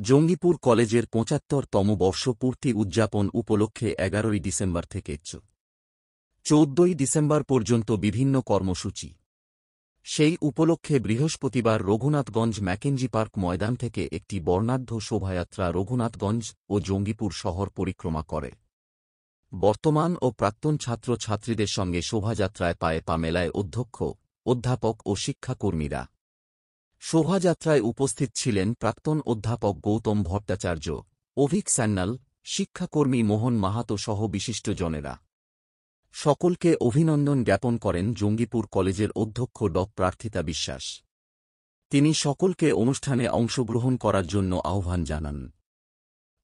জঙ্গিপুর কলেজের ৭৫তম বর্ষপূর্তি উদযাপন উপলক্ষে ১১ই ডিসেম্বর থেকে ১৪ই ডিসেম্বর পর্যন্ত বিভিন্ন কর্মসূচি। সেই উপলক্ষে বৃহস্পতিবার রঘুনাথগঞ্জ ম্যাকেঞ্জি পার্ক ময়দান থেকে একটি বর্ণাঢ্য শোভাযাত্রা রঘুনাথগঞ্জ ও জঙ্গিপুর শহর পরিক্রমা করে। বর্তমান ও প্রাক্তন ছাত্রছাত্রীদের সঙ্গে শোভাযাত্রায় পায়ে পা মেলায় অধ্যক্ষ, অধ্যাপক ও শিক্ষাকর্মীরা। শোভাযাত্রায় উপস্থিত ছিলেন প্রাক্তন অধ্যাপক গৌতম ভট্টাচার্য, অভিক সান্যাল, শিক্ষাকর্মী মোহন মাহাতো সহ বিশিষ্টজনেরা। সকলকে অভিনন্দন জ্ঞাপন করেন জঙ্গিপুর কলেজের অধ্যক্ষ প্রার্থিতা বিশ্বাস। তিনি সকলকে অনুষ্ঠানে অংশগ্রহণ করার জন্য আহ্বান জানান।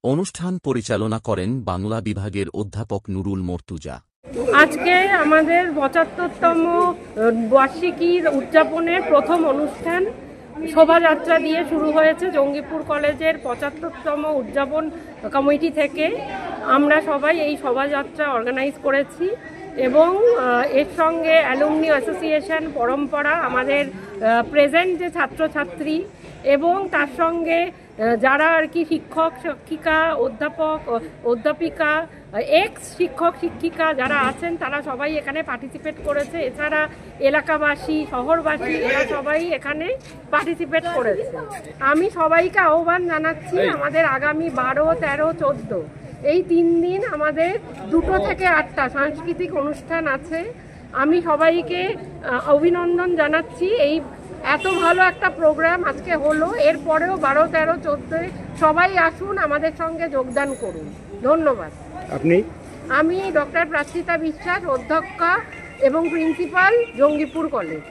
অনুষ্ঠান পরিচালনা করেন বাংলা বিভাগের অধ্যাপক নুরুল মর্তুজা। আজকে আমাদের ৭৫তম বার্ষিকীর উদযাপনের প্রথম অনুষ্ঠান শোভাযাত্রা দিয়ে শুরু হয়েছে জঙ্গিপুর কলেজের ৭৫তম উদযাপন কমিটি থেকে। আমরা সবাই এই শোভাযাত্রা অর্গানাইজ করেছি এবং এর সঙ্গে অ্যালুমনি অ্যাসোসিয়েশন, পরম্পরা, আমাদের প্রেজেন্ট যে ছাত্রছাত্রী এবং তার সঙ্গে যারা আর কি শিক্ষক শিক্ষিকা, অধ্যাপক অধ্যাপিকা, এক্স শিক্ষক শিক্ষিকা যারা আছেন তারা সবাই এখানে পার্টিসিপেট করেছে। এছাড়া এলাকাবাসী, শহরবাসী এরা সবাই এখানে পার্টিসিপেট করেছে। আমি সবাইকে আহ্বান জানাচ্ছি, আমাদের আগামী ১২, ১৩, ১৪ এই ৩ দিন আমাদের ২টো থেকে ৮টা সাংস্কৃতিক অনুষ্ঠান আছে। আমি সবাইকে অভিনন্দন জানাচ্ছি। এই এত ভালো একটা প্রোগ্রাম আজকে হলো, এরপরেও ১২, ১৩, ১৪ সবাই আসুন, আমাদের সঙ্গে যোগদান করুন। ধন্যবাদ। আমি ডক্টর প্রার্থিতা বিশ্বাস, অধ্যক্ষা এবং প্রিন্সিপাল, জঙ্গিপুর কলেজ।